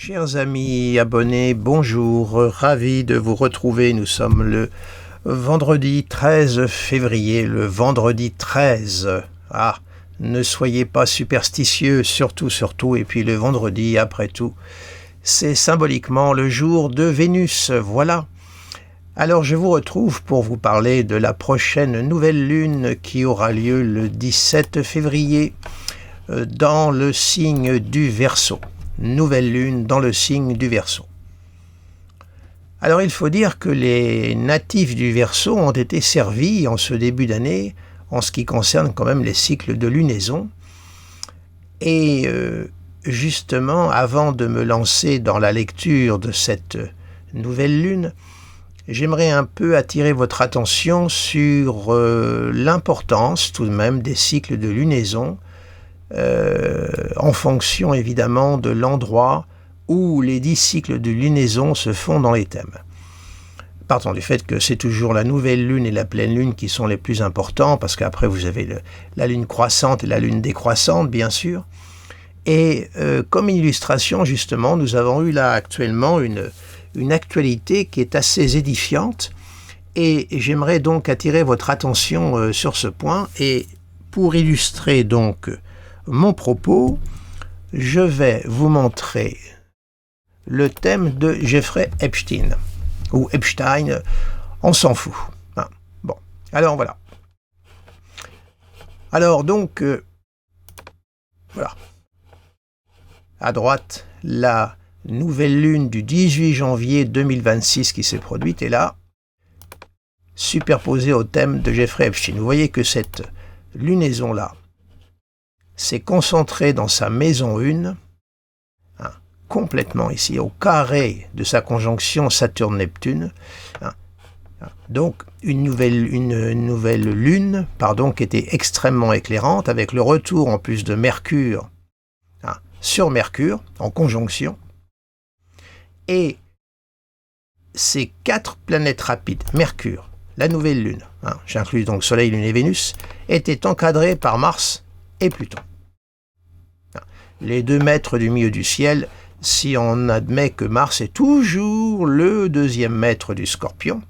Chers amis abonnés, bonjour, ravi de vous retrouver. Nous sommes le vendredi 13 février, le vendredi 13. Ah, ne soyez pas superstitieux, surtout, et puis le vendredi, après tout, c'est symboliquement le jour de Vénus, voilà. Alors je vous retrouve pour vous parler de la prochaine nouvelle lune qui aura lieu le 17 février dans le signe du Verseau. Nouvelle lune dans le signe du Verseau. Alors il faut dire que les natifs du Verseau ont été servis en ce début d'année en ce qui concerne quand même les cycles de lunaison. Et justement, avant de me lancer dans la lecture de cette nouvelle lune, j'aimerais un peu attirer votre attention sur l'importance tout de même des cycles de lunaison en fonction évidemment de l'endroit où les 10 cycles de lunaison se font dans les thèmes. Partant du fait que c'est toujours la nouvelle lune et la pleine lune qui sont les plus importants, parce qu'après vous avez la lune croissante et la lune décroissante, bien sûr. Et comme illustration, justement, nous avons eu là actuellement une actualité qui est assez édifiante, et j'aimerais donc attirer votre attention sur ce point. Et pour illustrer donc mon propos, je vais vous montrer le thème de Jeffrey Epstein, ou Epstein, on s'en fout. Hein. Bon, alors voilà. Alors donc, voilà. À droite, la nouvelle lune du 18 janvier 2026 qui s'est produite est là, superposée au thème de Jeffrey Epstein. Vous voyez que cette lunaison-là s'est concentrée dans sa maison 1, complètement ici, au carré de sa conjonction Saturne-Neptune. Donc une nouvelle lune, qui était extrêmement éclairante, avec le retour en plus de Mercure sur Mercure, en conjonction. Et ces 4 planètes rapides, Mercure, la nouvelle lune, j'inclus donc Soleil, Lune et Vénus, étaient encadrées par Mars et Pluton. Les 2 maîtres du milieu du ciel, si on admet que Mars est toujours le 2e maître du Scorpion,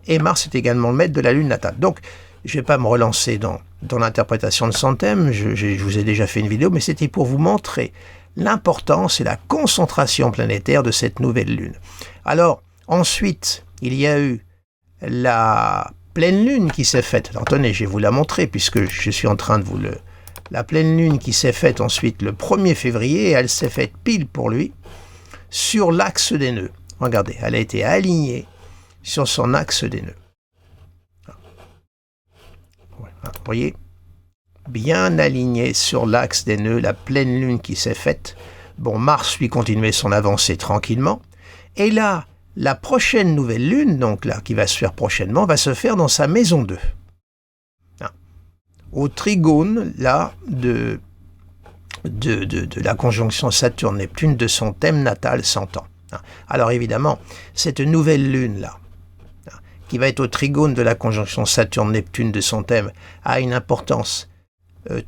et Mars est également le maître de la lune natale. Donc, je ne vais pas me relancer dans l'interprétation de son thème, je vous ai déjà fait une vidéo, mais c'était pour vous montrer l'importance et la concentration planétaire de cette nouvelle lune. Alors, ensuite, il y a eu la pleine lune qui s'est faite. Alors, tenez, je vais vous la montrer, puisque je suis en train de vous le... La pleine lune qui s'est faite ensuite le 1er février, et elle s'est faite pile pour lui, sur l'axe des nœuds. Regardez, elle a été alignée sur son axe des nœuds. Vous voyez, bien alignée sur l'axe des nœuds, la pleine lune qui s'est faite. Bon, Mars lui continuait son avancée tranquillement. Et là, la prochaine nouvelle lune, donc là, qui va se faire prochainement, va se faire dans sa maison 2. Au trigone, là, de la conjonction Saturne-Neptune, de son thème natal 100 ans. Alors évidemment, cette nouvelle lune-là, qui va être au trigone de la conjonction Saturne-Neptune de son thème, a une importance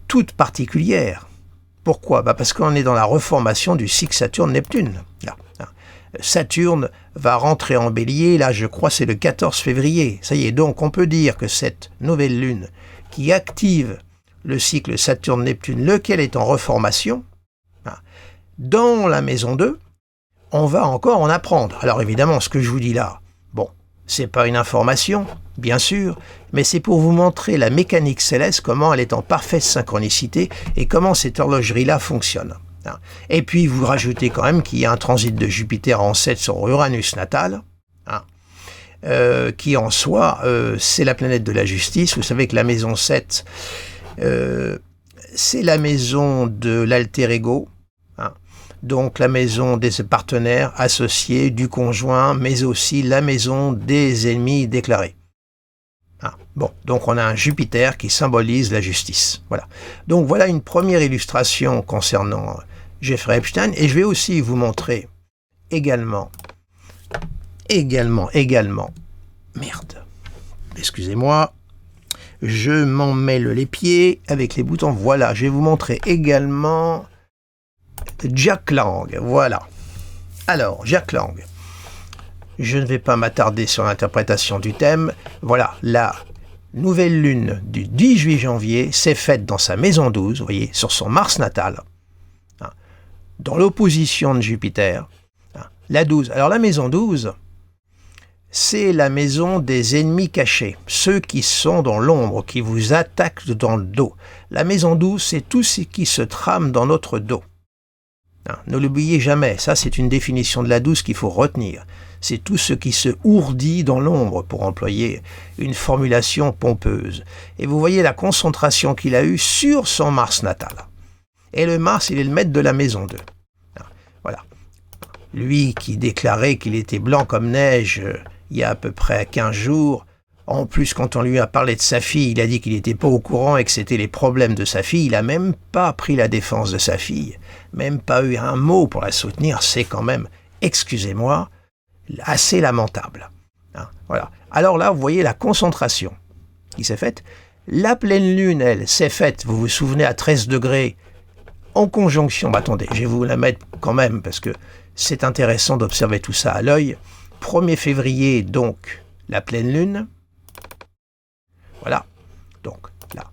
toute particulière. Pourquoi ? Parce qu'on est dans la reformation du cycle Saturne-Neptune. Saturne va rentrer en bélier, là je crois c'est le 14 février. Ça y est, donc on peut dire que cette nouvelle lune qui active le cycle Saturne-Neptune, lequel est en reformation, dans la maison 2, on va encore en apprendre. Alors évidemment, ce que je vous dis là, bon, c'est pas une information, bien sûr, mais c'est pour vous montrer la mécanique céleste, comment elle est en parfaite synchronicité et comment cette horlogerie-là fonctionne. Et puis vous rajoutez quand même qu'il y a un transit de Jupiter en 7 sur Uranus natal, qui en soi, c'est la planète de la justice. Vous savez que la maison 7, c'est la maison de l'alter ego, donc la maison des partenaires associés, du conjoint, mais aussi la maison des ennemis déclarés. Bon, donc on a un Jupiter qui symbolise la justice. Voilà. Donc voilà une première illustration concernant Jeffrey Epstein, et je vais aussi vous montrer également, merde, excusez-moi, je m'en mêle les pieds avec les boutons, voilà, je vais vous montrer également Jack Lang, voilà, Alors, Jack Lang, je ne vais pas m'attarder sur l'interprétation du thème. Voilà, la nouvelle lune du 18 janvier s'est faite dans sa maison 12, vous voyez, sur son Mars natal, hein, dans l'opposition de Jupiter, hein, la 12. Alors la maison 12, c'est la maison des ennemis cachés, ceux qui sont dans l'ombre, qui vous attaquent dans le dos. La maison 12, c'est tout ce qui se trame dans notre dos. Hein, ne l'oubliez jamais, ça c'est une définition de la 12 qu'il faut retenir. C'est tout ce qui se ourdit dans l'ombre, pour employer une formulation pompeuse. Et vous voyez la concentration qu'il a eue sur son Mars natal. Et le Mars, il est le maître de la maison 2. Hein, voilà. Lui qui déclarait qu'il était blanc comme neige il y a à peu près 15 jours, en plus quand on lui a parlé de sa fille, il a dit qu'il n'était pas au courant et que c'était les problèmes de sa fille. Il n'a même pas pris la défense de sa fille, même pas eu un mot pour la soutenir. C'est quand même, excusez-moi, assez lamentable. Hein, voilà. Alors là, vous voyez la concentration qui s'est faite. La pleine lune, elle, s'est faite, vous vous souvenez, à 13 degrés, en conjonction. Bah, attendez, je vais vous la mettre quand même, parce que c'est intéressant d'observer tout ça à l'œil. 1er février, donc, la pleine lune. Voilà. Donc, là,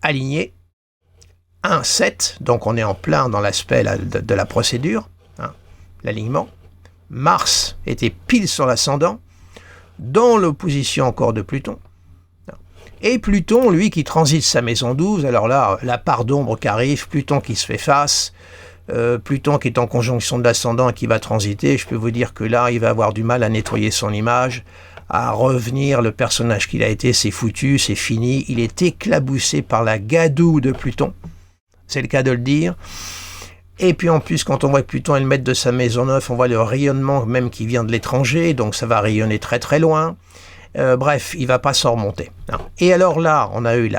aligné. 1,7, donc on est en plein dans l'aspect de la procédure, hein, l'alignement. Mars était pile sur l'ascendant, dans l'opposition encore de Pluton. Et Pluton, lui, qui transite sa maison 12, alors là, la part d'ombre qui arrive, Pluton qui se fait face, Pluton qui est en conjonction de l'ascendant et qui va transiter, je peux vous dire que là, il va avoir du mal à nettoyer son image, à revenir, le personnage qu'il a été, c'est foutu, c'est fini, il est éclaboussé par la gadoue de Pluton, c'est le cas de le dire. Et puis en plus, quand on voit que Pluton est le maître de sa maison 9, on voit le rayonnement même qui vient de l'étranger, donc ça va rayonner très très loin. Bref, il ne va pas s'en remonter. Hein. Et alors là, on a eu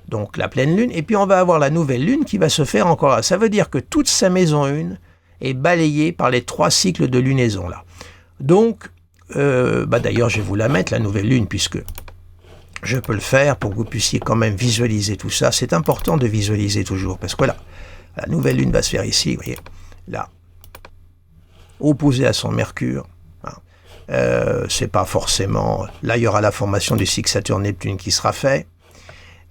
donc la pleine lune, et puis on va avoir la nouvelle lune qui va se faire encore là. Ça veut dire que toute sa maison 1 est balayée par les 3 cycles de lunaison là. Donc, d'ailleurs, je vais vous la mettre, la nouvelle lune, puisque je peux le faire pour que vous puissiez quand même visualiser tout ça. C'est important de visualiser toujours, parce que voilà, la nouvelle lune va se faire ici, vous voyez, là, opposée à son Mercure. C'est pas forcément... Là, il y aura la formation du cycle Saturne-Neptune qui sera fait.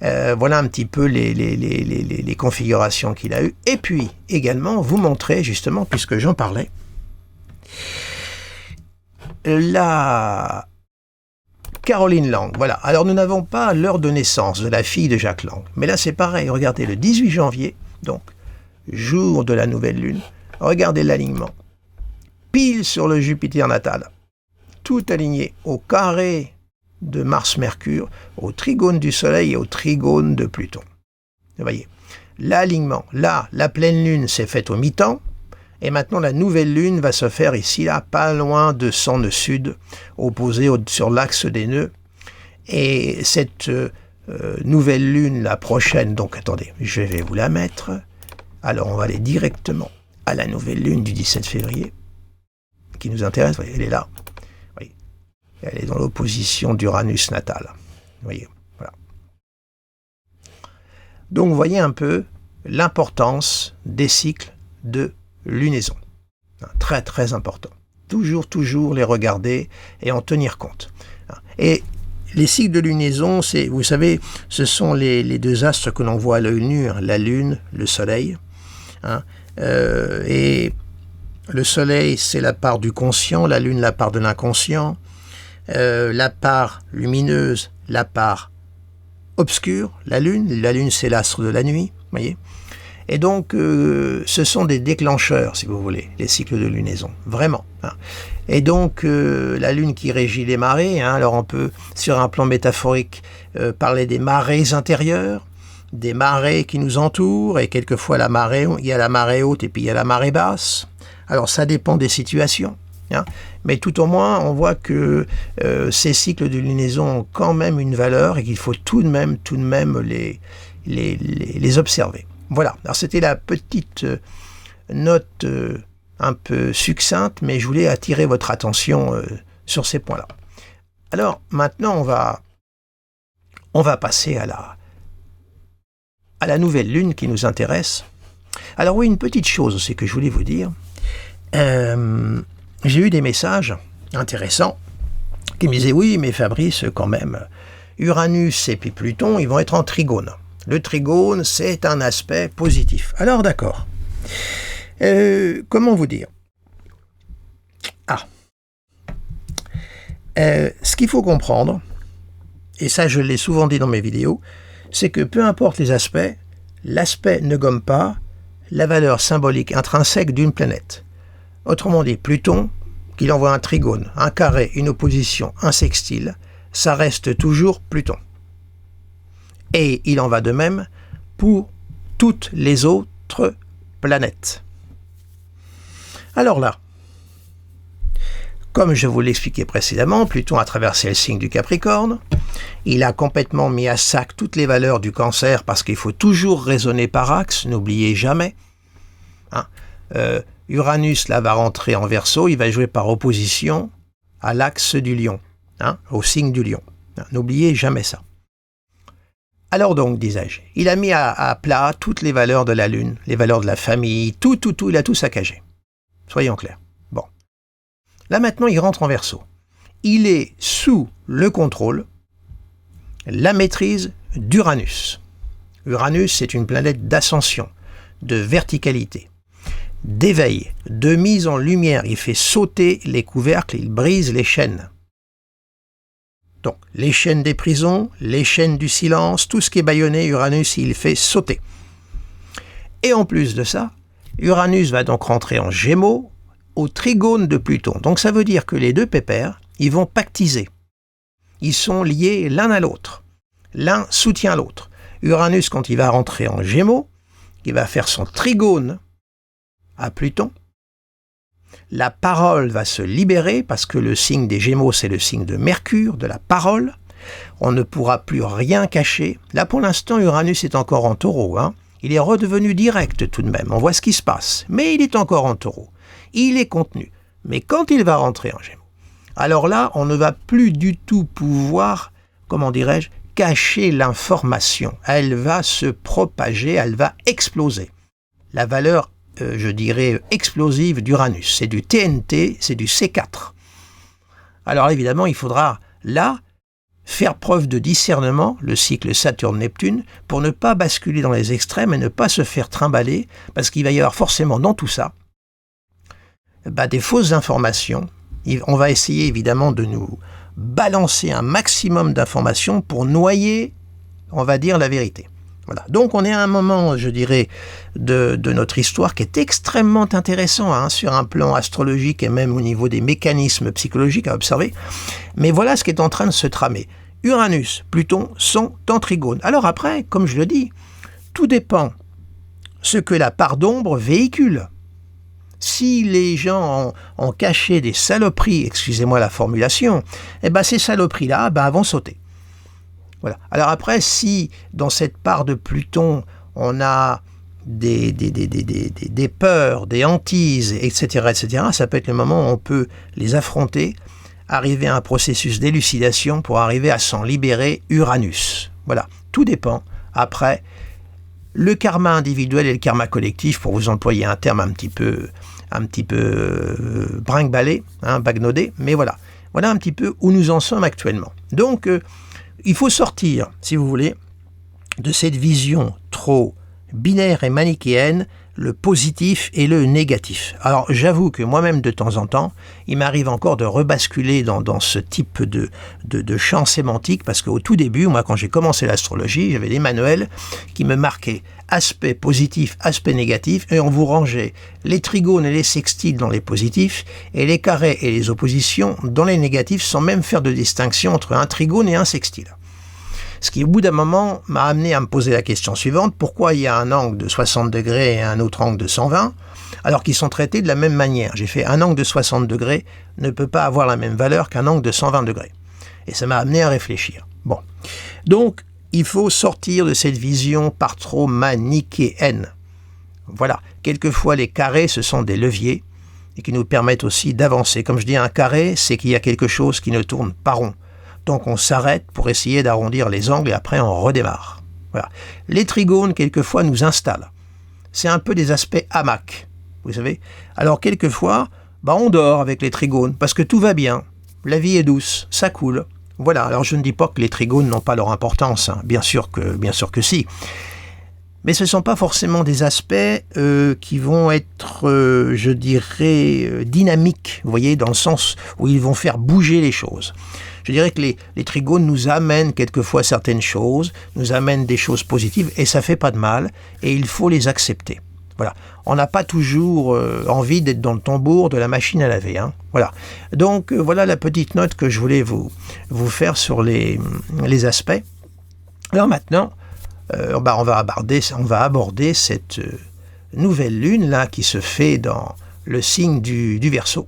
Voilà un petit peu les configurations qu'il a eues. Et puis, également, vous montrer, justement, puisque j'en parlais, la Caroline Lang. Voilà. Alors, nous n'avons pas l'heure de naissance de la fille de Jack Lang. Mais là, c'est pareil. Regardez, le 18 janvier, donc, jour de la nouvelle lune, regardez l'alignement. Pile sur le Jupiter natal. Tout aligné au carré de Mars-Mercure, au trigone du Soleil et au trigone de Pluton. Vous voyez, l'alignement, là, la pleine lune s'est faite au mi-temps, et maintenant la nouvelle lune va se faire ici, là, pas loin de son nœud sud, opposé sur l'axe des nœuds. Et cette nouvelle lune, la prochaine, donc attendez, je vais vous la mettre. Alors on va aller directement à la nouvelle lune du 17 février, qui nous intéresse, vous voyez, elle est là. Elle est dans l'opposition d'Uranus natal. Vous voyez, voilà. Donc, vous voyez un peu l'importance des cycles de lunaison. Très, très important. Toujours les regarder et en tenir compte. Et les cycles de lunaison, vous savez, ce sont les 2 astres que l'on voit à l'œil nu, hein, la Lune, le Soleil. Hein, et le Soleil, c'est la part du conscient, la Lune, la part de l'inconscient. La part lumineuse, la part obscure, la lune c'est l'astre de la nuit, voyez. Et donc ce sont des déclencheurs, si vous voulez, les cycles de lunaison, vraiment. Hein. Et donc la lune qui régit les marées, hein, alors on peut sur un plan métaphorique parler des marées intérieures, des marées qui nous entourent, et quelquefois il y a la marée haute et puis il y a la marée basse. Alors ça dépend des situations. Hein. Mais tout au moins, on voit que ces cycles de lunaison ont quand même une valeur et qu'il faut tout de même les observer. Voilà, alors c'était la petite note un peu succincte, mais je voulais attirer votre attention sur ces points-là. Alors maintenant, on va passer à la nouvelle lune qui nous intéresse. Alors oui, une petite chose aussi que je voulais vous dire. j'ai eu des messages intéressants qui me disaient « Oui, mais Fabrice, quand même, Uranus et puis Pluton, ils vont être en trigone. Le trigone, c'est un aspect positif. » Alors d'accord. Comment vous dire? Ce qu'il faut comprendre, et ça je l'ai souvent dit dans mes vidéos, c'est que peu importe les aspects, l'aspect ne gomme pas la valeur symbolique intrinsèque d'une planète. Autrement dit, Pluton, qu'il envoie un trigone, un carré, une opposition, un sextile, ça reste toujours Pluton. Et il en va de même pour toutes les autres planètes. Alors là, comme je vous l'expliquais précédemment, Pluton a traversé le signe du Capricorne. Il a complètement mis à sac toutes les valeurs du Cancer parce qu'il faut toujours raisonner par axe, n'oubliez jamais. Uranus là va rentrer en Verseau, il va jouer par opposition à l'axe du Lion, au signe du Lion. N'oubliez jamais ça. Alors donc, disais-je, il a mis à plat toutes les valeurs de la Lune, les valeurs de la famille, tout, il a tout saccagé. Soyons clairs. Bon. Là maintenant, il rentre en Verseau. Il est sous le contrôle, la maîtrise d'Uranus. Uranus, c'est une planète d'ascension, de verticalité, d'éveil, de mise en lumière. Il fait sauter les couvercles, il brise les chaînes. Donc, les chaînes des prisons, les chaînes du silence, tout ce qui est bâillonné, Uranus, il fait sauter. Et en plus de ça, Uranus va donc rentrer en Gémeaux, au trigone de Pluton. Donc ça veut dire que les deux pépères, ils vont pactiser. Ils sont liés l'un à l'autre. L'un soutient l'autre. Uranus, quand il va rentrer en Gémeaux, il va faire son trigone à Pluton. La parole va se libérer parce que le signe des Gémeaux, c'est le signe de Mercure, de la parole. On ne pourra plus rien cacher. Là, pour l'instant, Uranus est encore en Taureau. Il est redevenu direct tout de même. On voit ce qui se passe. Mais il est encore en Taureau. Il est contenu. Mais quand il va rentrer en Gémeaux, alors là, on ne va plus du tout pouvoir, comment dirais-je, cacher l'information. Elle va se propager, elle va exploser. La valeur, je dirais, explosive d'Uranus, c'est du TNT, c'est du C4. Alors évidemment, il faudra, là, faire preuve de discernement, le cycle Saturne-Neptune, pour ne pas basculer dans les extrêmes et ne pas se faire trimballer, parce qu'il va y avoir forcément dans tout ça des fausses informations. On va essayer évidemment de nous balancer un maximum d'informations pour noyer, on va dire, la vérité. Voilà. Donc on est à un moment, je dirais, de notre histoire qui est extrêmement intéressant sur un plan astrologique et même au niveau des mécanismes psychologiques à observer. Mais voilà ce qui est en train de se tramer. Uranus, Pluton sont en trigone. Alors après, comme je le dis, tout dépend ce que la part d'ombre véhicule. Si les gens ont caché des saloperies, excusez-moi la formulation, ces saloperies-là vont sauter. Voilà. Alors après, si dans cette part de Pluton, on a des peurs, des hantises, etc., ça peut être le moment où on peut les affronter, arriver à un processus d'élucidation pour arriver à s'en libérer Uranus. Voilà. Tout dépend. Après, le karma individuel et le karma collectif, pour vous employer un terme un petit peu brinque-ballé, bagnodé, mais voilà. Voilà un petit peu où nous en sommes actuellement. Donc, il faut sortir, si vous voulez, de cette vision trop binaire et manichéenne, le positif et le négatif. Alors, j'avoue que moi-même, de temps en temps, il m'arrive encore de rebasculer dans ce type de champ sémantique, parce qu'au tout début, moi, quand j'ai commencé l'astrologie, j'avais des manuels qui me marquaient aspect positif, aspect négatif, et on vous rangeait les trigones et les sextiles dans les positifs, et les carrés et les oppositions dans les négatifs, sans même faire de distinction entre un trigone et un sextile. Ce qui, au bout d'un moment, m'a amené à me poser la question suivante, pourquoi il y a un angle de 60 degrés et un autre angle de 120, alors qu'ils sont traités de la même manière? J'ai fait un angle de 60 degrés ne peut pas avoir la même valeur qu'un angle de 120 degrés. Et ça m'a amené à réfléchir. Bon. Donc, il faut sortir de cette vision par trop manichéenne. Voilà. Quelquefois, les carrés, ce sont des leviers et qui nous permettent aussi d'avancer. Comme je dis, un carré, c'est qu'il y a quelque chose qui ne tourne pas rond. Donc on s'arrête pour essayer d'arrondir les angles et après on redémarre. Voilà. Les trigones, quelquefois, nous installent. C'est un peu des aspects hamac. vous savez. Alors quelquefois, on dort avec les trigones, parce que tout va bien, la vie est douce, ça coule. Voilà, alors je ne dis pas que les trigones n'ont pas leur importance, hein. Bien sûr que si. Mais ce ne sont pas forcément des aspects qui vont être, je dirais, dynamiques, vous voyez, dans le sens où ils vont faire bouger les choses. Je dirais que les trigones nous amènent quelquefois certaines choses, nous amènent des choses positives, et ça ne fait pas de mal, et il faut les accepter. Voilà. On n'a pas toujours envie d'être dans le tambour de la machine à laver, hein. Voilà. Donc, voilà la petite note que je voulais vous faire sur les aspects. Alors maintenant, on va aborder cette nouvelle lune là qui se fait dans le signe du Verseau.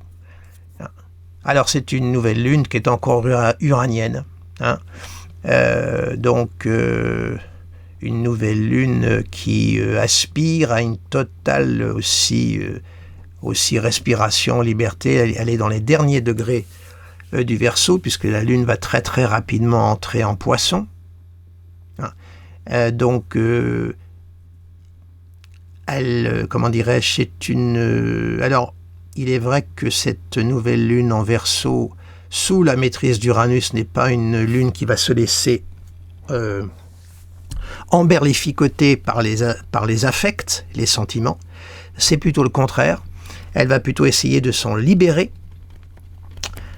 Alors c'est une nouvelle lune qui est encore uranienne, hein. Une nouvelle lune qui aspire à une totale aussi respiration, liberté. Elle est dans les derniers degrés du Verseau, puisque la lune va très très rapidement entrer en Poisson. Comment dirais-je, c'est une... alors, il est vrai que cette nouvelle lune en Verseau, sous la maîtrise d'Uranus, n'est pas une lune qui va se laisser emberlificoter par les affects, les sentiments. C'est plutôt le contraire. Elle va plutôt essayer de s'en libérer.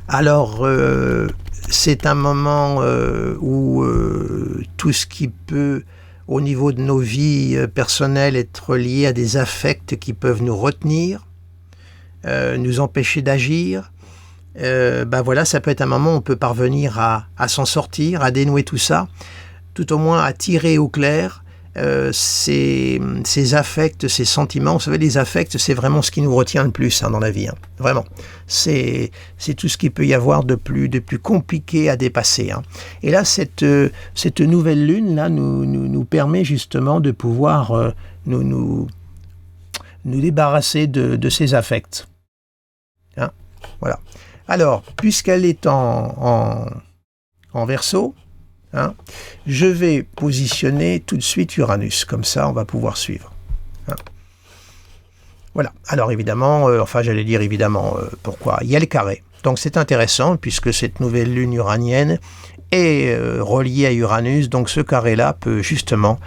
Alors, c'est un moment où tout ce qui peut, au niveau de nos vies personnelles, être lié à des affects qui peuvent nous retenir, nous empêcher d'agir, voilà, ça peut être un moment où on peut parvenir à s'en sortir, à dénouer tout ça, tout au moins à tirer au clair ces affects, ces sentiments. Vous savez, les affects, c'est vraiment ce qui nous retient le plus, hein, dans la vie, hein. Vraiment. C'est tout ce qu'il peut y avoir de plus compliqué à dépasser, hein. Et là, cette nouvelle lune là nous permet justement de pouvoir nous débarrasser de ces affects, hein. Voilà. Alors, puisqu'elle est en Verseau, hein, je vais positionner tout de suite Uranus, comme ça on va pouvoir suivre, hein. Voilà, alors évidemment, pourquoi ? Il y a le carré, donc c'est intéressant puisque cette nouvelle lune uranienne est reliée à Uranus, donc ce carré-là peut justement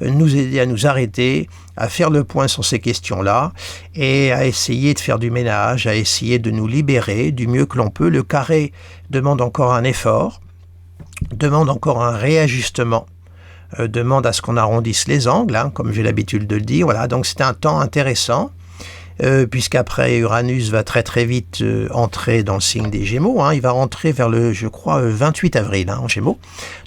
nous aider à nous arrêter, à faire le point sur ces questions-là et à essayer de faire du ménage, à essayer de nous libérer du mieux que l'on peut. Le carré demande encore un effort, demande encore un réajustement, demande à ce qu'on arrondisse les angles, hein, comme j'ai l'habitude de le dire. Voilà, donc c'est un temps intéressant, puisqu'après Uranus va très très vite entrer dans le signe des Gémeaux, hein. Il va rentrer vers le, je crois, 28 avril, hein, en Gémeaux.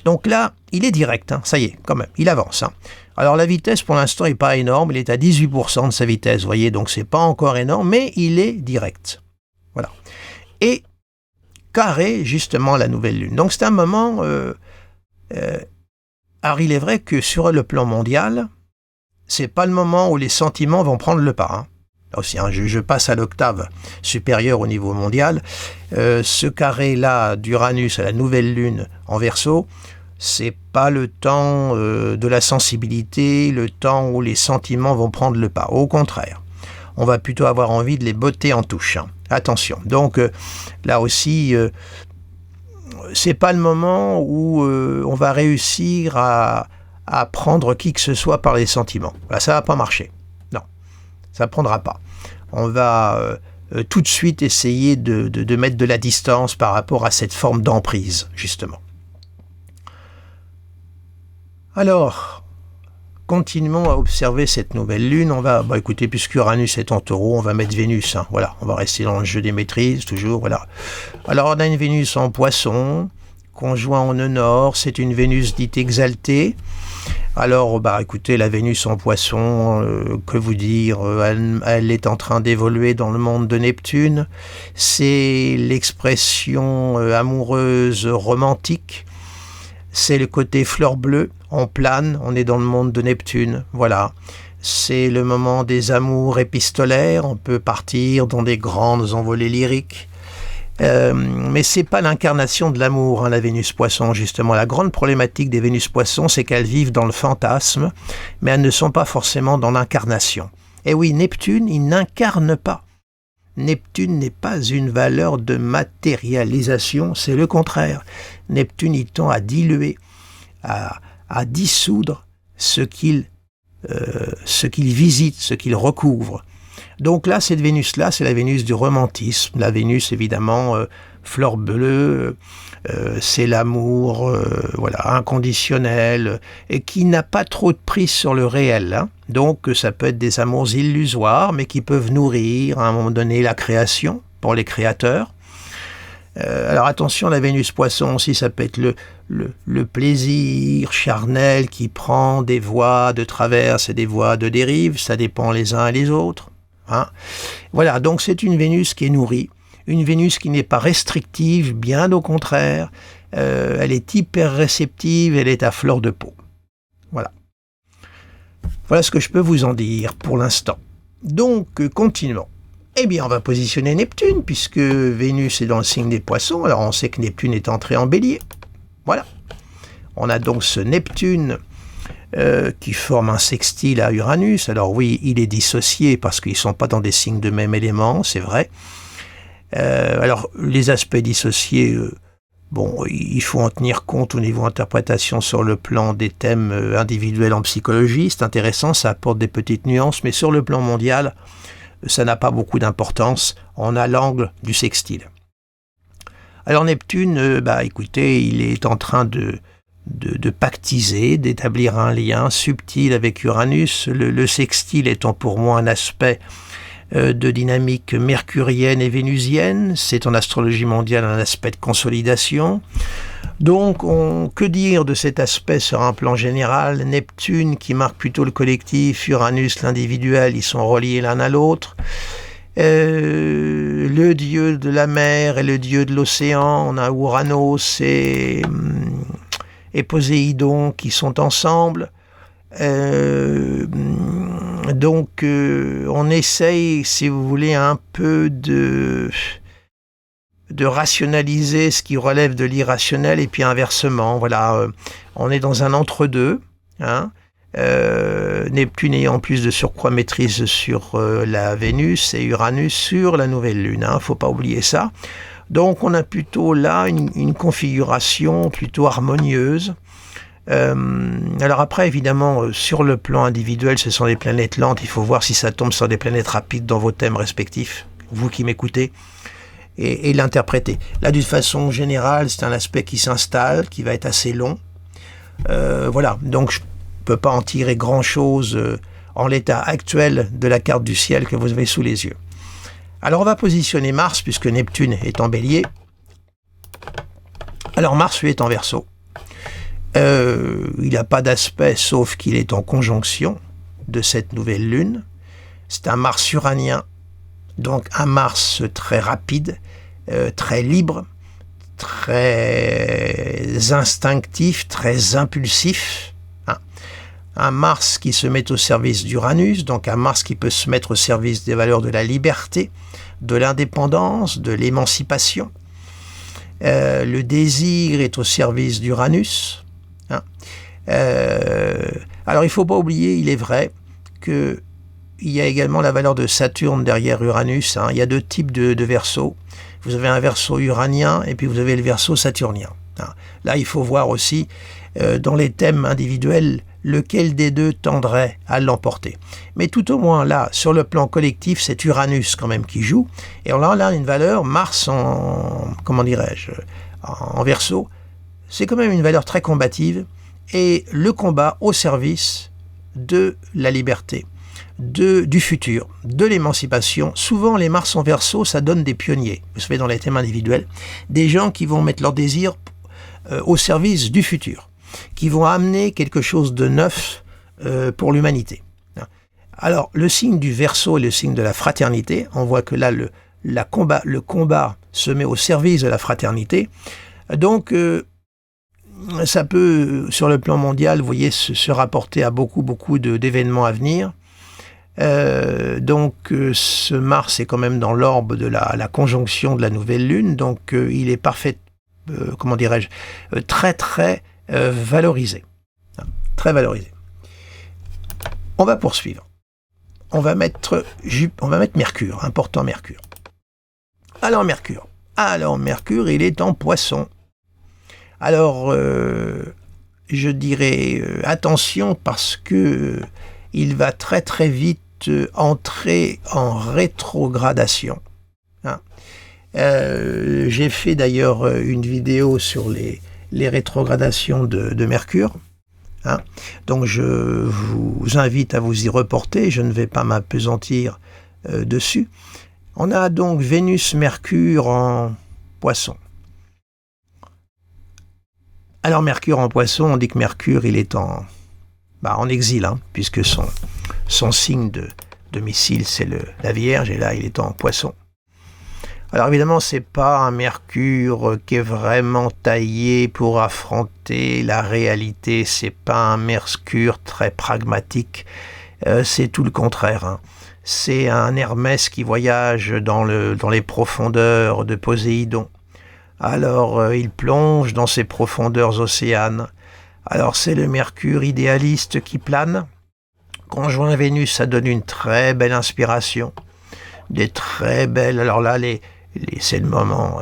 Donc là, il est direct, hein, ça y est, quand même, il avance, hein. Alors la vitesse pour l'instant n'est pas énorme, il est à 18% de sa vitesse, vous voyez, donc c'est pas encore énorme, mais il est direct. Voilà. Et carré justement la nouvelle lune. Donc c'est un moment... alors il est vrai que sur le plan mondial, c'est pas le moment où les sentiments vont prendre le pas, hein. Là aussi, hein, je passe à l'octave supérieure au niveau mondial. Ce carré-là d'Uranus à la nouvelle lune en Verseau, c'est pas le temps de la sensibilité, le temps où les sentiments vont prendre le pas. Au contraire, on va plutôt avoir envie de les botter en touche, hein. Attention. Donc là aussi, c'est pas le moment où on va réussir à prendre qui que ce soit par les sentiments. Là, ça va pas marcher. Non, ça prendra pas. On va tout de suite essayer de mettre de la distance par rapport à cette forme d'emprise, justement. Alors, continuons à observer cette nouvelle lune. On va, écoutez, puisque Uranus est en Taureau, on va mettre Vénus, hein. Voilà, on va rester dans le jeu des maîtrises, toujours, voilà. Alors, on a une Vénus en Poisson, conjoint en nœud nord, c'est une Vénus dite exaltée. Alors, écoutez, la Vénus en Poisson, que vous dire, elle est en train d'évoluer dans le monde de Neptune. C'est l'expression amoureuse romantique. C'est le côté fleur bleue, on plane, on est dans le monde de Neptune, voilà. C'est le moment des amours épistolaires, on peut partir dans des grandes envolées lyriques. Mais c'est pas l'incarnation de l'amour, hein, la Vénus Poisson, justement. La grande problématique des Vénus Poissons, c'est qu'elles vivent dans le fantasme, mais elles ne sont pas forcément dans l'incarnation. Et oui, Neptune, il n'incarne pas. Neptune n'est pas une valeur de matérialisation, c'est le contraire. Neptune, il tend à diluer, à dissoudre ce qu'il visite, ce qu'il recouvre. Donc là, cette Vénus-là, c'est la Vénus du romantisme, la Vénus évidemment fleur bleue, c'est l'amour voilà, inconditionnel, et qui n'a pas trop de prise sur le réel. Hein. Donc ça peut être des amours illusoires, mais qui peuvent nourrir à un moment donné la création pour les créateurs. Alors attention, la Vénus Poisson aussi, ça peut être le plaisir charnel qui prend des voies de traverse et des voies de dérive, ça dépend les uns et les autres. Hein. Voilà, donc c'est une Vénus qui est nourrie, une Vénus qui n'est pas restrictive, bien au contraire, elle est hyper réceptive, elle est à fleur de peau. Voilà. Voilà ce que je peux vous en dire pour l'instant. Donc, continuons. Eh bien, on va positionner Neptune, puisque Vénus est dans le signe des Poissons, alors on sait que Neptune est entré en Bélier. Voilà. On a donc ce Neptune qui forme un sextile à Uranus. Alors oui, il est dissocié parce qu'ils ne sont pas dans des signes de même élément, c'est vrai. Alors, les aspects dissociés, bon, il faut en tenir compte au niveau interprétation sur le plan des thèmes individuels en psychologie. C'est intéressant, ça apporte des petites nuances, mais sur le plan mondial, ça n'a pas beaucoup d'importance. On a l'angle du sextile. Alors Neptune, écoutez, il est en train de pactiser, d'établir un lien subtil avec Uranus. Le sextile étant pour moi un aspect de dynamique mercurienne et vénusienne. C'est en astrologie mondiale un aspect de consolidation. Donc, que dire de cet aspect sur un plan général? Neptune, qui marque plutôt le collectif, Uranus, l'individuel, ils sont reliés l'un à l'autre. Le dieu de la mer et le dieu de l'océan, on a Uranos et Poséidon qui sont ensemble. Donc, on essaye, si vous voulez, un peu de rationaliser ce qui relève de l'irrationnel, et puis inversement, voilà, on est dans un entre-deux, hein. Neptune ayant plus de surcroît maîtrise sur la Vénus et Uranus sur la nouvelle Lune, hein, faut pas oublier ça. Donc on a plutôt là une configuration plutôt harmonieuse. Alors après, évidemment, sur le plan individuel, ce sont des planètes lentes, il faut voir si ça tombe sur des planètes rapides dans vos thèmes respectifs, vous qui m'écoutez, et l'interpréter. Là, d'une façon générale, c'est un aspect qui s'installe, qui va être assez long. Voilà, donc je ne peux pas en tirer grand-chose en l'état actuel de la carte du ciel que vous avez sous les yeux. Alors on va positionner Mars, puisque Neptune est en Bélier. Alors Mars, lui, est en Verseau. Il n'a pas d'aspect, sauf qu'il est en conjonction de cette nouvelle Lune. C'est un Mars uranien, donc un Mars très rapide, très libre, très instinctif, très impulsif. Hein. Un Mars qui se met au service d'Uranus, donc un Mars qui peut se mettre au service des valeurs de la liberté, de l'indépendance, de l'émancipation. Le désir est au service d'Uranus. Hein. Alors il ne faut pas oublier, il est vrai, qu'il y a également la valeur de Saturne derrière Uranus. Hein. Il y a deux types de Verseaux. Vous avez un Verseau uranien et puis vous avez le Verseau saturnien. Hein. Là, il faut voir aussi, dans les thèmes individuels, lequel des deux tendrait à l'emporter. Mais tout au moins, là, sur le plan collectif, c'est Uranus quand même qui joue. Et on a là une valeur, Mars en Verseau, c'est quand même une valeur très combative, et le combat au service de la liberté, du futur, de l'émancipation. Souvent, les Mars en Verseau, ça donne des pionniers, vous savez, dans les thèmes individuels, des gens qui vont mettre leur désir au service du futur, qui vont amener quelque chose de neuf pour l'humanité. Alors, le signe du Verseau est le signe de la fraternité. On voit que là, le combat se met au service de la fraternité. Donc, ça peut, sur le plan mondial, vous voyez, se rapporter à beaucoup d'événements à venir. Donc, ce Mars est quand même dans l'orbe de la conjonction de la nouvelle Lune. Donc, il est parfait, très valorisé. Très valorisé. On va poursuivre. on va mettre Mercure, important Mercure. Alors Mercure, il est en Poisson. Alors, je dirais attention parce que il va très très vite entrer en rétrogradation. Hein. J'ai fait d'ailleurs une vidéo sur les rétrogradations de Mercure. Hein. Donc je vous invite à vous y reporter, je ne vais pas m'appesantir dessus. On a donc Vénus-Mercure en Poisson. Alors Mercure en Poisson, on dit que Mercure il est en exil, hein, puisque son signe de domicile c'est la Vierge, et là il est en Poisson. Alors évidemment c'est pas un Mercure qui est vraiment taillé pour affronter la réalité, c'est pas un Mercure très pragmatique, c'est tout le contraire. Hein. C'est un Hermès qui voyage dans les profondeurs de Poséidon. Alors il plonge dans ces profondeurs océanes. Alors c'est le Mercure idéaliste qui plane. Conjoint Vénus, ça donne une très belle inspiration. Des très belles... Alors là, c'est le moment...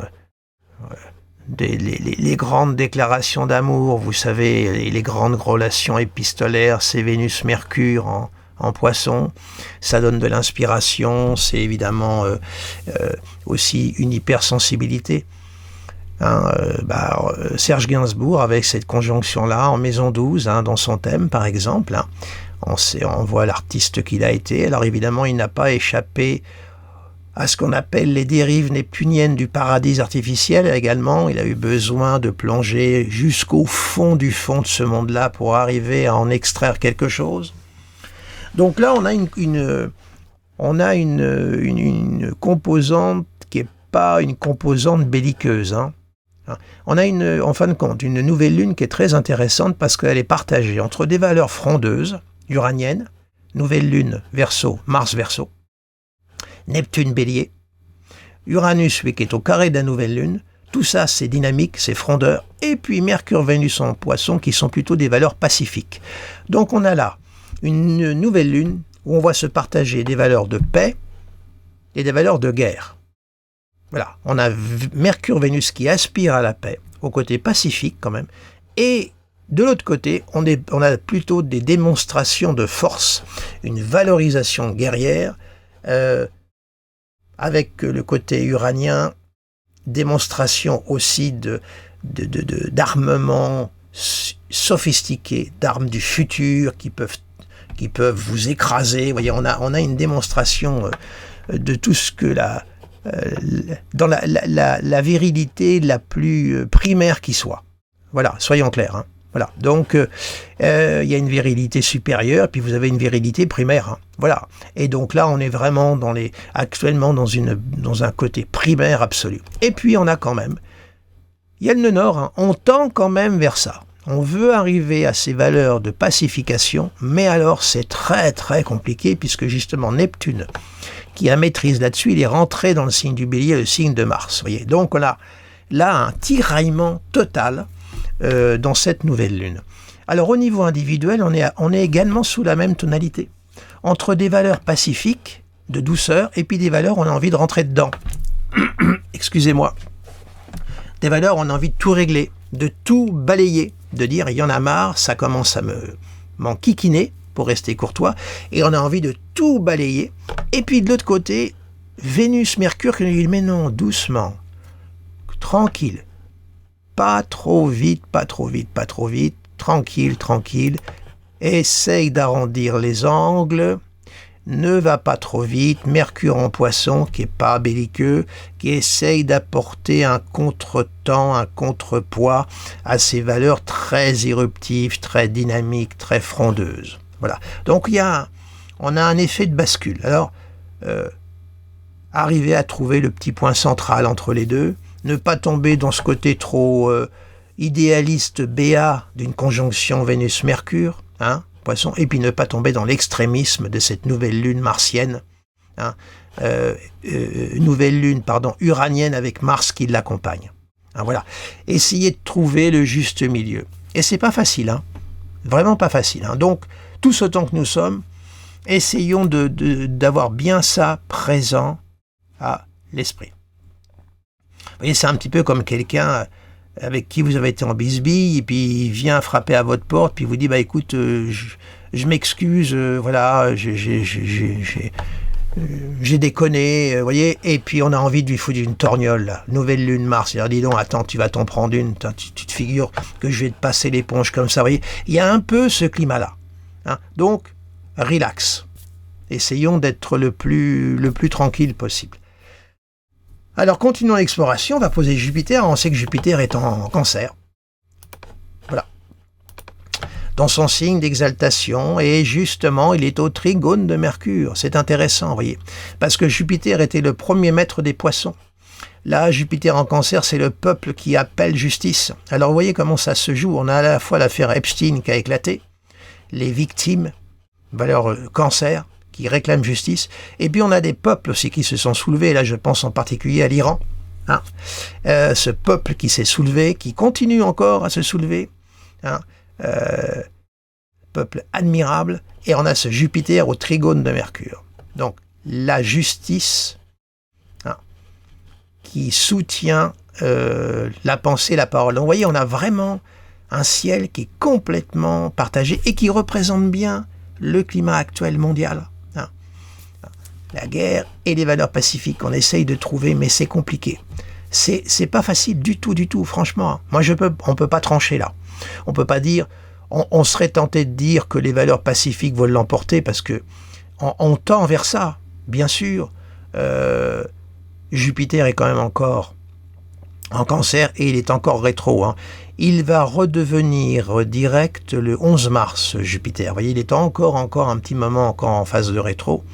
les grandes déclarations d'amour, vous savez, les grandes relations épistolaires, c'est Vénus-Mercure en Poisson. Ça donne de l'inspiration, c'est évidemment aussi une hypersensibilité. Hein, Serge Gainsbourg, avec cette conjonction-là, en Maison 12, hein, dans son thème, par exemple, hein, on voit l'artiste qu'il a été. Alors évidemment, il n'a pas échappé à ce qu'on appelle les dérives neptuniennes du paradis artificiel. Également, il a eu besoin de plonger jusqu'au fond de ce monde-là pour arriver à en extraire quelque chose. Donc là, on a une composante qui n'est pas une composante belliqueuse, hein. On a en fin de compte une nouvelle lune qui est très intéressante parce qu'elle est partagée entre des valeurs frondeuses, uraniennes, nouvelle lune Verseau, Mars Verseau, Neptune Bélier, Uranus lui qui est au carré de la nouvelle lune, tout ça c'est dynamique, c'est frondeur, et puis Mercure, Vénus en Poisson qui sont plutôt des valeurs pacifiques. Donc on a là une nouvelle lune où on voit se partager des valeurs de paix et des valeurs de guerre. Voilà, on a Mercure-Vénus qui aspire à la paix, au côté pacifique quand même, et de l'autre côté, on a plutôt des démonstrations de force, une valorisation guerrière, avec le côté uranien, démonstration aussi d'armements sophistiqués, d'armes du futur qui peuvent vous écraser. Vous voyez, on a une démonstration de tout ce que dans la virilité la plus primaire qui soit. Voilà, soyons clairs. Hein. Voilà, donc il y a une virilité supérieure, puis vous avez une virilité primaire. Hein. Voilà, et donc là on est vraiment actuellement dans un côté primaire absolu. Et puis on a quand même, il y a le nœud nord, hein. On tend quand même vers ça. On veut arriver à ces valeurs de pacification, mais alors c'est très très compliqué puisque justement Neptune, qui a maîtrise là-dessus, il est rentré dans le signe du Bélier, le signe de Mars. Voyez. Donc on a là un tiraillement total dans cette nouvelle lune. Alors au niveau individuel, on est également sous la même tonalité, entre des valeurs pacifiques, de douceur, et puis des valeurs où on a envie de rentrer dedans. Excusez-moi. Des valeurs où on a envie de tout régler, de tout balayer, de dire il y en a marre, ça commence à m'enquiquiner, pour rester courtois, et on a envie de tout balayer. Et puis de l'autre côté, Vénus-Mercure qui nous dit mais non, doucement, tranquille, pas trop vite, tranquille, essaye d'arrondir les angles, ne va pas trop vite, Mercure en Poisson qui n'est pas belliqueux, qui essaye d'apporter un contretemps, un contrepoids à ces valeurs très éruptives, très dynamiques, très frondeuses. Voilà. Donc on a un effet de bascule. Alors, arriver à trouver le petit point central entre les deux, ne pas tomber dans ce côté trop idéaliste béat d'une conjonction Vénus-Mercure, hein, Poisson, et puis ne pas tomber dans l'extrémisme de cette nouvelle lune martienne, hein, uranienne avec Mars qui l'accompagne. Hein, voilà. Essayez de trouver le juste milieu. Et c'est pas facile, hein. Vraiment pas facile. Hein. Donc, tous autant que nous sommes, essayons d'avoir bien ça présent à l'esprit. Vous voyez, c'est un petit peu comme quelqu'un avec qui vous avez été en bisbille, et puis il vient frapper à votre porte, puis il vous dit, bah écoute, je m'excuse, voilà, j'ai déconné, vous voyez, et puis on a envie de lui foutre une torgnole, là. Nouvelle lune Mars, c'est-à-dire, dis donc, attends, tu vas t'en prendre une, tu te figures que je vais te passer l'éponge comme ça, vous voyez, il y a un peu ce climat-là, hein. Donc, relax, essayons d'être le plus tranquille possible. Alors, continuons l'exploration, on va poser Jupiter, on sait que Jupiter est en Cancer, voilà, dans son signe d'exaltation, et justement, il est au trigone de Mercure. C'est intéressant, vous voyez, parce que Jupiter était le premier maître des poissons. Là, Jupiter en Cancer, c'est le peuple qui appelle justice. Alors, vous voyez comment ça se joue. On a à la fois l'affaire Epstein qui a éclaté, les victimes, valeur Cancer, qui réclament justice, et puis on a des peuples aussi qui se sont soulevés. Là, je pense en particulier à l'Iran. Hein. Ce peuple qui s'est soulevé, qui continue encore à se soulever, hein. Peuple admirable, et on a ce Jupiter au trigone de Mercure. Donc la justice, hein, qui soutient la pensée, la parole. Donc vous voyez, on a vraiment un ciel qui est complètement partagé et qui représente bien le climat actuel mondial. Hein. La guerre et les valeurs pacifiques, on essaye de trouver, mais c'est compliqué. C'est pas facile du tout, franchement. Moi, on peut pas trancher là. On peut pas dire, on serait tenté de dire que les valeurs pacifiques veulent l'emporter parce que on tend vers ça, bien sûr. Jupiter est quand même encore en Cancer et il est encore rétro. Hein. Il va redevenir direct le 11 mars, Jupiter. Vous voyez, il est encore un petit moment encore en phase de rétro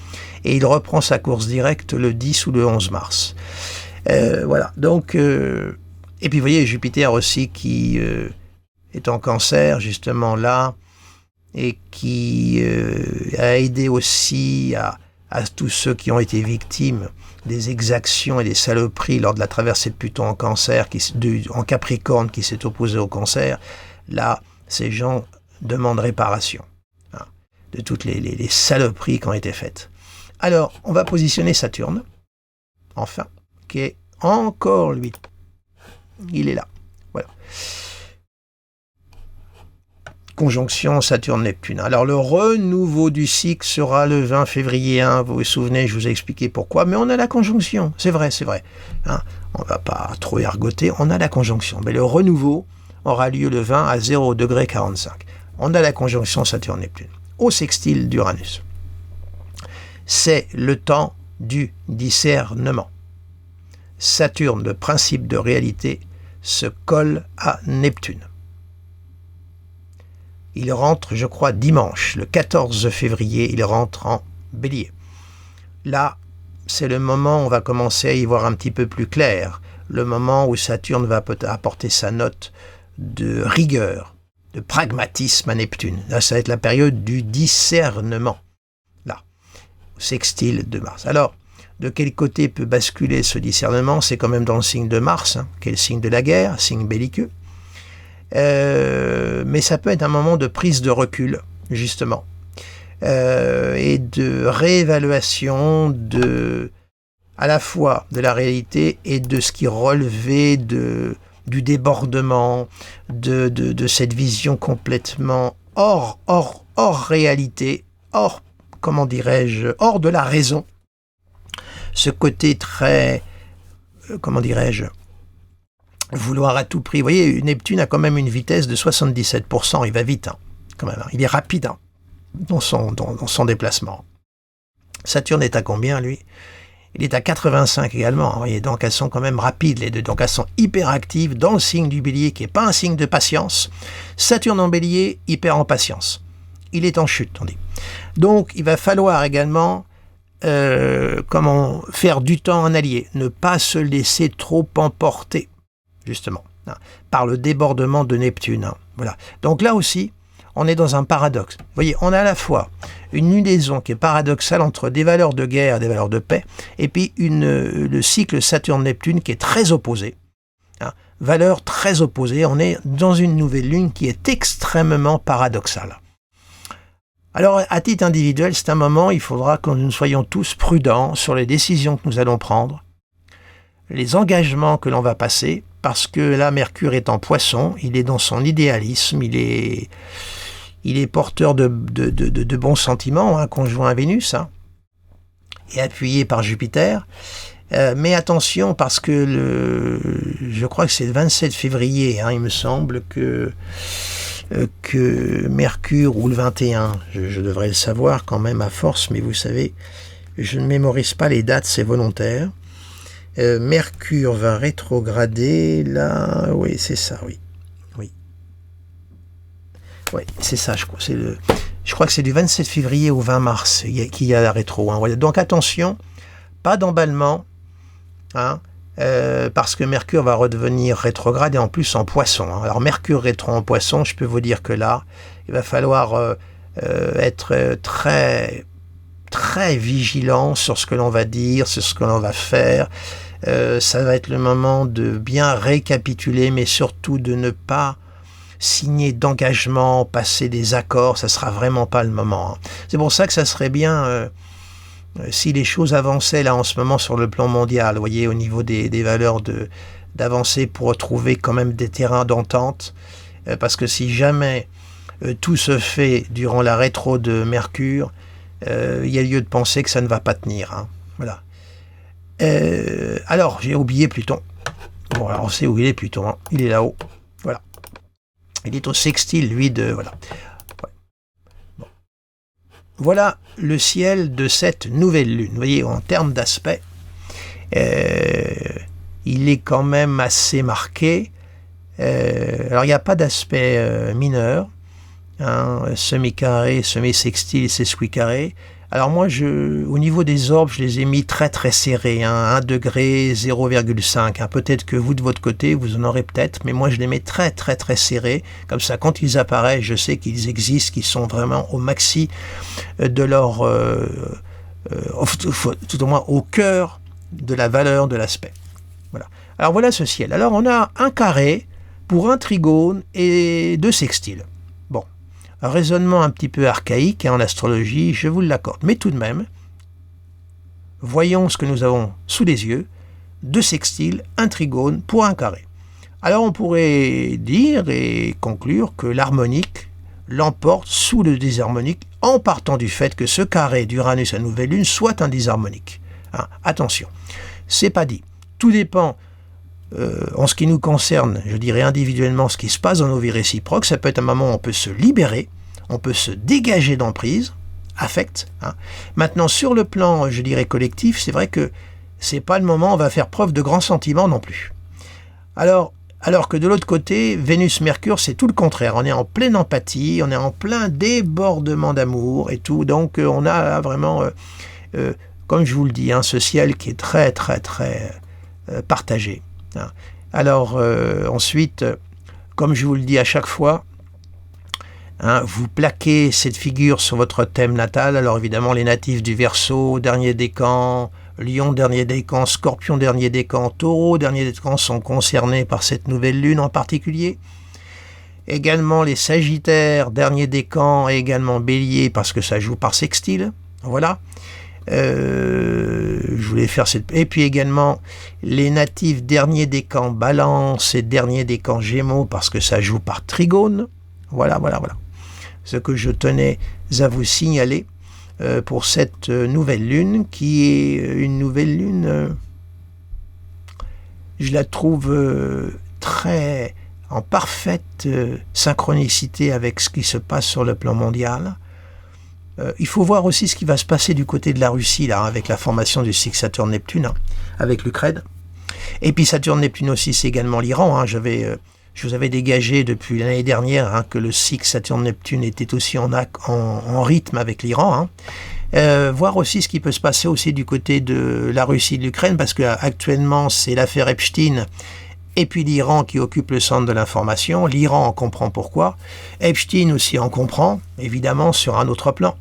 et il reprend sa course directe le 10 ou le 11 mars. Voilà, donc, et puis vous voyez, Jupiter aussi qui est en Cancer, justement là, et qui a aidé aussi à tous ceux qui ont été victimes des exactions et des saloperies lors de la traversée de Pluton en Cancer, en Capricorne, qui s'est opposé au Cancer. Là, ces gens demandent réparation, hein, de toutes les saloperies qui ont été faites. Alors, on va positionner Saturne, enfin, qui est encore lui. Il est là. Voilà. Conjonction Saturne-Neptune. Alors le renouveau du cycle sera le 20 février. Hein, vous vous souvenez, je vous ai expliqué pourquoi, mais on a la conjonction. C'est vrai. Hein, on ne va pas trop ergoter, on a la conjonction. Mais le renouveau aura lieu le 20 à 0°45. On a la conjonction Saturne-Neptune. Au sextile d'Uranus. C'est le temps du discernement. Saturne, le principe de réalité, se colle à Neptune. Il rentre, je crois, dimanche, le 14 février, il rentre en Bélier. Là, c'est le moment où on va commencer à y voir un petit peu plus clair, le moment où Saturne va apporter sa note de rigueur, de pragmatisme à Neptune. Là, ça va être la période du discernement, là, au sextile de Mars. Alors, de quel côté peut basculer ce discernement? C'est quand même dans le signe de Mars, hein, qui est le signe de la guerre, signe belliqueux. Mais ça peut être un moment de prise de recul, justement, et de réévaluation à la fois de la réalité et de ce qui relevait du débordement, de cette vision complètement hors réalité, hors de la raison. Ce côté très, vouloir à tout prix. Vous voyez, Neptune a quand même une vitesse de 77%, il va vite, hein, quand même, hein. Il est rapide, hein, dans son déplacement. Saturne est à combien, lui? Il est à 85 également, hein, vous voyez, donc elles sont quand même rapides, les deux, donc elles sont hyper actives dans le signe du Bélier, qui n'est pas un signe de patience. Saturne en Bélier, hyper en patience. Il est en chute, on dit. Donc, il va falloir également faire du temps un allié, ne pas se laisser trop emporter, justement, hein, par le débordement de Neptune. Hein, voilà. Donc là aussi, on est dans un paradoxe. Vous voyez, on a à la fois une liaison qui est paradoxale entre des valeurs de guerre et des valeurs de paix, et puis le cycle Saturne-Neptune qui est très opposé. Hein, valeurs très opposées. On est dans une nouvelle lune qui est extrêmement paradoxale. Alors, à titre individuel, c'est un moment, il faudra que nous soyons tous prudents sur les décisions que nous allons prendre, les engagements que l'on va passer, parce que là, Mercure est en Poisson, il est dans son idéalisme, il est porteur de bons sentiments, hein, conjoint à Vénus, hein, et appuyé par Jupiter. Mais attention, parce que je crois que c'est le 27 février, hein, il me semble que Mercure, ou le 21, je devrais le savoir quand même à force, mais vous savez, je ne mémorise pas les dates, c'est volontaire. Mercure va rétrograder, là, oui, c'est ça, oui. Oui, c'est ça, je crois que c'est du 27 février au 20 mars qu'il y a la rétro. Hein. Donc attention, pas d'emballement, hein, parce que Mercure va redevenir rétrograde et en plus en Poisson. Hein. Alors Mercure rétro en Poisson, je peux vous dire que là, il va falloir être très, très vigilant sur ce que l'on va dire, sur ce que l'on va faire. Ça va être le moment de bien récapituler, mais surtout de ne pas signer d'engagement, passer des accords, ça sera vraiment pas le moment. Hein. C'est pour ça que ça serait bien si les choses avançaient là en ce moment sur le plan mondial, vous voyez, au niveau des valeurs d'avancer pour retrouver quand même des terrains d'entente, parce que si jamais tout se fait durant la rétro de Mercure, il y a lieu de penser que ça ne va pas tenir. Hein. Voilà. Alors, j'ai oublié Pluton. Bon, alors on sait où il est Pluton, hein. Il est là-haut. Voilà. Il est au sextile, lui, voilà. Ouais. Bon. Voilà le ciel de cette nouvelle lune. Vous voyez, en termes d'aspect, il est quand même assez marqué. Alors, il n'y a pas d'aspect mineur. Hein, semi-carré, semi-sextile, sesquicarré. Alors moi, au niveau des orbes, je les ai mis très très serrés, hein, 1 degré, 0,5. Hein. Peut-être que vous, de votre côté, vous en aurez peut-être, mais moi, je les mets très très très serrés. Comme ça, quand ils apparaissent, je sais qu'ils existent, qu'ils sont vraiment au maxi de leur... tout au moins au cœur de la valeur de l'aspect. Voilà. Alors voilà ce ciel. Alors on a un carré pour un trigone et 2 sextiles. Un raisonnement un petit peu archaïque en astrologie, je vous l'accorde. Mais tout de même, voyons ce que nous avons sous les yeux, 2 sextiles, un trigone pour un carré. Alors on pourrait dire et conclure que l'harmonique l'emporte sous le dysharmonique en partant du fait que ce carré d'Uranus à nouvelle lune soit un dysharmonique. Hein, attention, c'est pas dit. Tout dépend. En ce qui nous concerne, je dirais individuellement, ce qui se passe dans nos vies réciproques, ça peut être un moment où on peut se libérer, on peut se dégager d'emprise, affect. Hein. Maintenant, sur le plan, je dirais, collectif, c'est vrai que c'est pas le moment où on va faire preuve de grands sentiments non plus. Alors que de l'autre côté, Vénus-Mercure, c'est tout le contraire. On est en pleine empathie, on est en plein débordement d'amour et tout. Donc, on a vraiment, comme je vous le dis, hein, ce ciel qui est très, très, très partagé. Alors ensuite, comme je vous le dis à chaque fois, hein, vous plaquez cette figure sur votre thème natal. Alors évidemment, les natifs du Verseau, dernier décan, Lion, dernier décan, Scorpion, dernier décan, Taureau, dernier décan sont concernés par cette nouvelle lune en particulier. Également les Sagittaires, dernier décan, et également Bélier, parce que ça joue par sextile. Voilà. Je voulais faire cette... Et puis également les natifs dernier décan Balance et dernier décan Gémeaux parce que ça joue par trigone. Voilà. Ce que je tenais à vous signaler pour cette nouvelle lune qui est une nouvelle lune, je la trouve très en parfaite synchronicité avec ce qui se passe sur le plan mondial. Il faut voir aussi ce qui va se passer du côté de la Russie, là, avec la formation du cycle Saturne-Neptune, hein, avec l'Ukraine. Et puis Saturne-Neptune aussi, c'est également l'Iran. Hein. Je vous avais dégagé depuis l'année dernière hein, que le cycle Saturne-Neptune était aussi en rythme avec l'Iran. Hein. Voir aussi ce qui peut se passer aussi du côté de la Russie et de l'Ukraine, parce qu'actuellement, c'est l'affaire Epstein et puis l'Iran qui occupe le centre de l'information. L'Iran en comprend pourquoi. Epstein aussi en comprend, évidemment, sur un autre plan.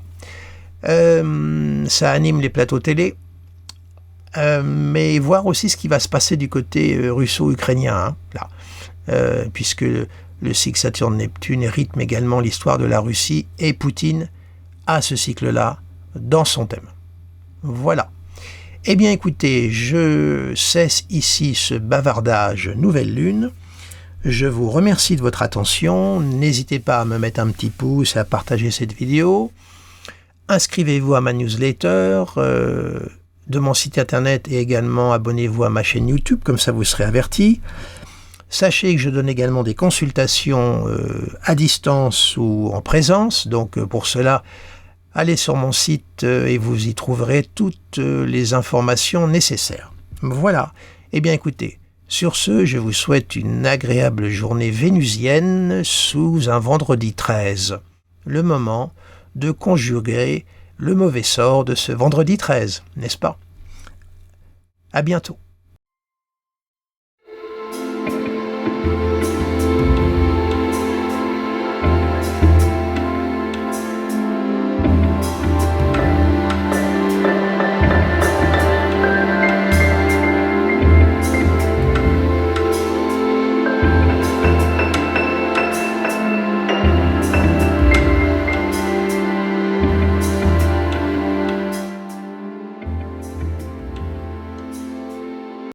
Ça anime les plateaux télé, mais voir aussi ce qui va se passer du côté russo-ukrainien, hein, là, puisque le cycle Saturne-Neptune rythme également l'histoire de la Russie et Poutine à ce cycle-là dans son thème. Voilà. Eh bien écoutez, je cesse ici ce bavardage nouvelle lune. Je vous remercie de votre attention. N'hésitez pas à me mettre un petit pouce et à partager cette vidéo. Inscrivez-vous à ma newsletter de mon site internet et également abonnez-vous à ma chaîne YouTube, comme ça vous serez averti. Sachez que je donne également des consultations à distance ou en présence, donc pour cela, allez sur mon site et vous y trouverez toutes les informations nécessaires. Voilà. Eh bien écoutez, sur ce, je vous souhaite une agréable journée vénusienne sous un vendredi 13. Le moment de conjurer le mauvais sort de ce vendredi 13, n'est-ce pas? À bientôt.